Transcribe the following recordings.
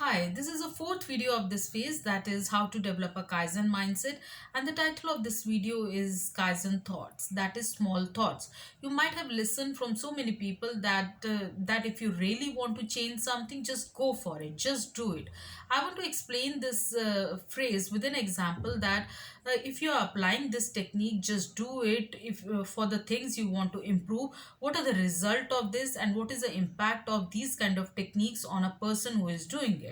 Hi, this is the fourth video of this phase, that is how to develop a Kaizen mindset, and the title of this video is Kaizen thoughts, that is small thoughts. You might have listened from so many people that if you really want to change something, just go for it, just do it. I want to explain this phrase with an example that if you are applying this technique, just do it. If for the things you want to improve, what are the result of this and what is the impact of these kind of techniques on a person who is doing it.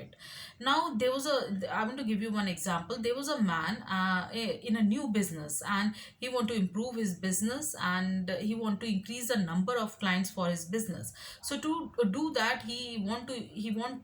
Now I want to give you one example. There was a man in a new business, and he want to improve his business, and he want to increase the number of clients for his business. So to do that, he want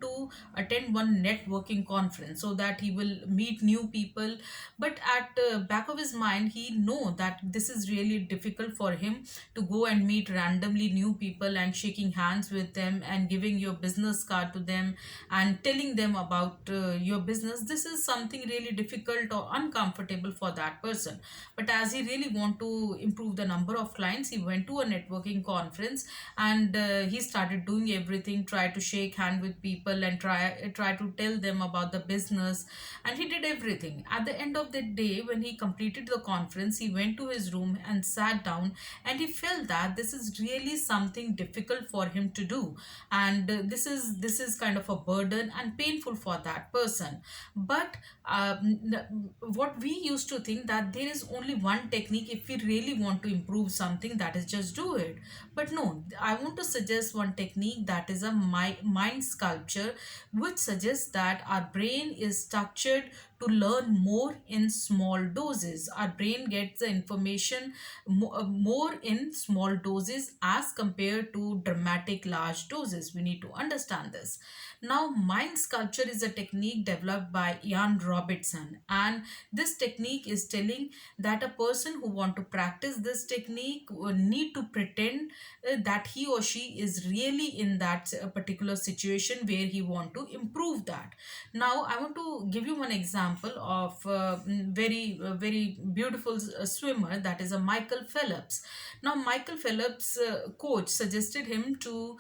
to attend one networking conference so that he will meet new people. But at back of his mind, he know that this is really difficult for him to go and meet randomly new people and shaking hands with them and giving your business card to them and telling them about your business. This is something really difficult or uncomfortable for that person. But as he really want to improve the number of clients, he went to a networking conference, and he started doing everything, try to shake hand with people and try to tell them about the business, and he did everything. At the end of the day, when he completed the conference, he went to his room and sat down, and he felt that this is really something difficult for him to do, and this is kind of a burden and painful for that person. But what we used to think that there is only one technique if we really want to improve something, that is just do it. But no, I want to suggest one technique, that is a mind sculpture, which suggests that our brain is structured to learn more in small doses. Our brain gets the information more in small doses as compared to dramatic large doses. We need to understand this. Now, mind sculpture is a technique developed by Ian Robertson, and this technique is telling that a person who want to practice this technique need to pretend that he or she is really in that particular situation where he want to improve that. Now, I want to give you one example of very beautiful swimmer, that is a Michael Phelps. Now, Michael Phelps' coach suggested him to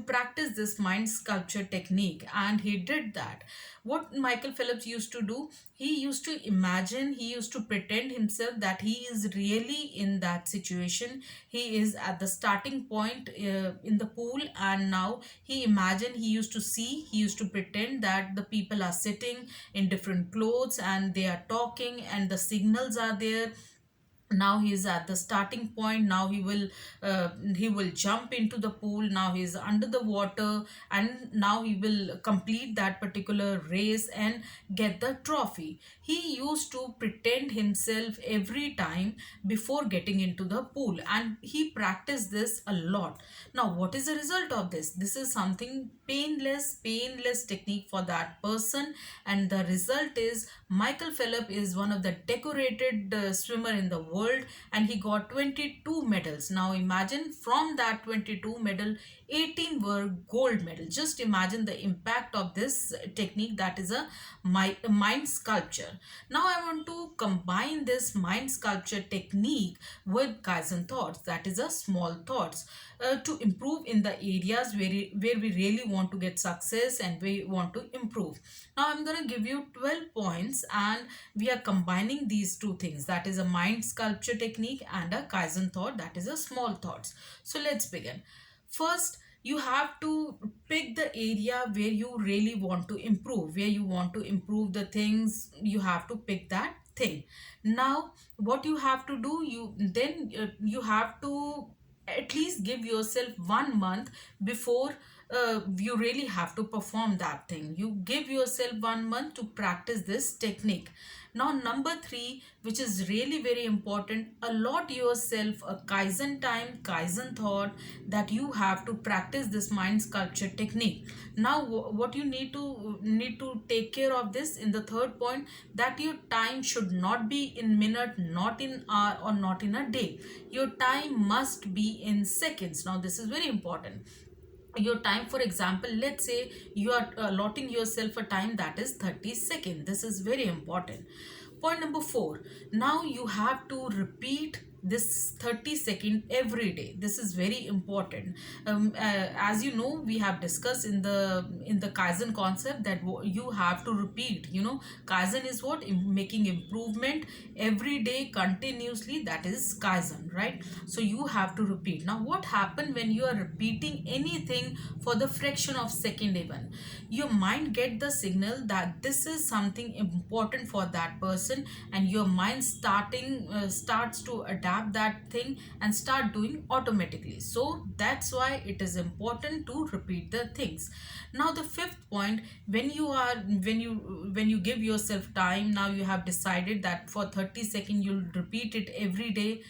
practice this mind sculpture technique, and he did that. What Michael Phelps used to do, he used to imagine, he used to pretend himself that he is really in that situation. He is at the starting point in the pool, and now he imagined, he used to see, he used to pretend that the people are sitting in different clothes and they are talking and the signals are there. Now he is at the starting point. Now he will jump into the pool. Now he is under the water, and now he will complete that particular race and get the trophy. He used to pretend himself every time before getting into the pool, and he practiced this a lot. Now, what is the result of this? This is something painless technique for that person, and the result is Michael Phelps is one of the decorated swimmer in the world, and he got 22 medals. Now imagine, from that 22 medal, 18 were gold medal. Just imagine the impact of this technique, that is a mind sculpture. Now I want to combine this mind sculpture technique with Kaizen thoughts, that is a small thoughts, to improve in the areas where we really want to get success and we want to improve. Now I'm going to give you 12 points, and we are combining these two things, that is a mind sculpture technique and a Kaizen thought, that is a small thoughts. So let's begin. First, you have to pick the area where you really want to improve, where you want to improve the things. You have to pick that thing. Now what you have to do, you have to at least give yourself 1 month before you really have to perform that thing. You give yourself 1 month to practice this technique. Now number 3, which is really very important, allot yourself a Kaizen time, Kaizen thought, that you have to practice this mind sculpture technique. Now what you need to take care of this in the third point, that your time should not be in minute, not in hour, or not in a day. Your time must be in seconds. Now this is very important. Your time, for example, let's say you are allotting yourself a time that is 30 seconds. This is very important. Point number 4, now you have to repeat this 30-second every day. This is very important. As you know, we have discussed in the Kaizen concept that you have to repeat. Kaizen is what? Making improvement every day continuously. That is Kaizen, right? So you have to repeat. Now what happen when you are repeating anything for the fraction of second even? Your mind get the signal that this is something important for that person, and your mind starts to adapt that thing and start doing automatically. So that's why it is important to repeat the things. Now the fifth point, when you give yourself time, now you have decided that for 30 seconds you'll repeat it every day.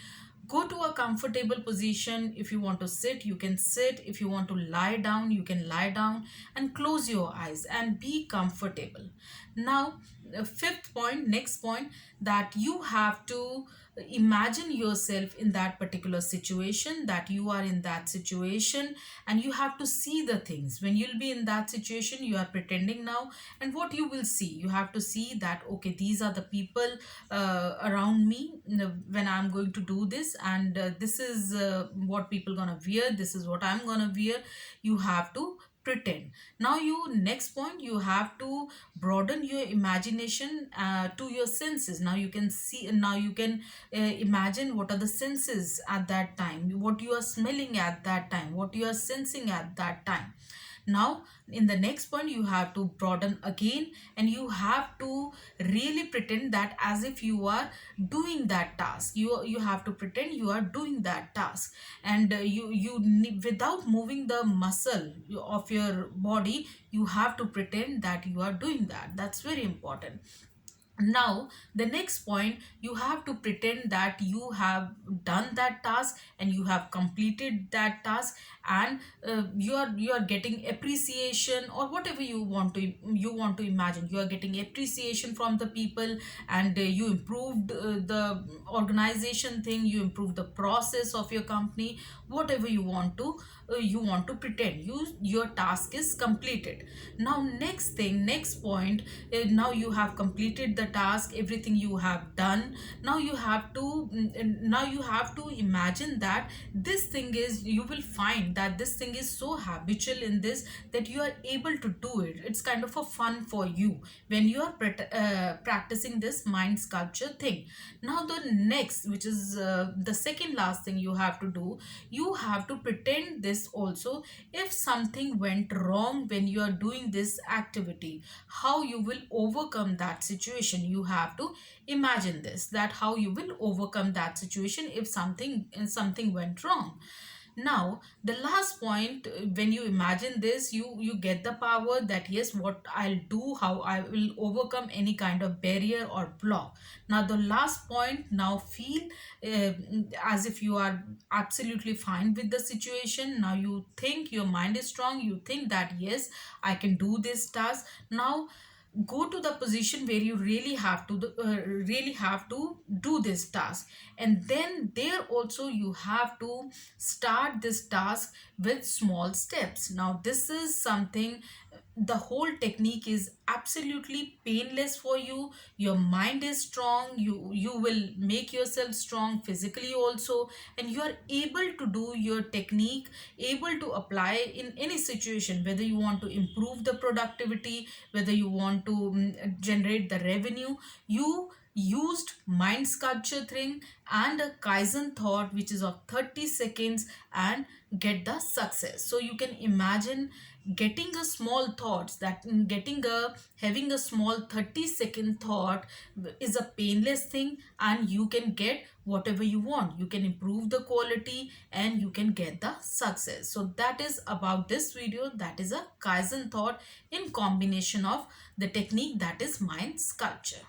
Go to a comfortable position. If you want to sit, you can sit. If you want to lie down, you can lie down, and close your eyes and be comfortable. Now, fifth point, next point, that you have to imagine yourself in that particular situation, that you are in that situation, and you have to see the things. When you'll be in that situation, you are pretending now, and what you will see, you have to see that, okay, these are the people around me when I'm going to do this, and this is what people gonna wear, this is what I'm gonna wear. You have to pretend. Now you, next point, you have to broaden your imagination to your senses. Now you can see, now you can imagine what are the senses at that time, what you are smelling at that time, what you are sensing at that time. Now in the next point, you have to broaden again, and you have to really pretend that as if you are doing that task. You have to pretend you are doing that task, and without moving the muscle of your body, you have to pretend that you are doing that. That's very important. Now the next point, you have to pretend that you have done that task and you have completed that task, and you are getting appreciation, or whatever you want to imagine. You are getting appreciation from the people, and you improved the organization thing, you improved the process of your company. Whatever you want to pretend, your task is completed. Now next thing, next point, now you have completed the task, everything you have done. Now you have to imagine that this thing is, you will find that this thing is so habitual in this, that you are able to do it. It's kind of a fun for you when you are practicing this mind sculpture thing. Now the next, which is the second last thing you have to do, you have to pretend this also. If something went wrong when you are doing this activity, how you will overcome that situation. You have to imagine this, that how you will overcome that situation if something went wrong. Now the last point, when you imagine this, you get the power that yes, what I'll do, how I will overcome any kind of barrier or block. Now the last point, now feel uh, as if you are absolutely fine with the situation. Now you think, your mind is strong, you think that yes, I can do this task. Now go to the position where you really have to do this task, and then there also you have to start this task with small steps. Now this is something, the whole technique is absolutely painless for you. Your mind is strong, you will make yourself strong physically also, and you are able to do your technique, able to apply in any situation, whether you want to improve the productivity, whether you want to generate the revenue. You used mind sculpture thing and a Kaizen thought, which is of 30 seconds, and get the success. So you can imagine getting a small thoughts, that getting a having a small 30-second thought is a painless thing, and you can get whatever you want. You can improve the quality and you can get the success. So that is about this video, that is a Kaizen thought in combination of the technique, that is mind sculpture.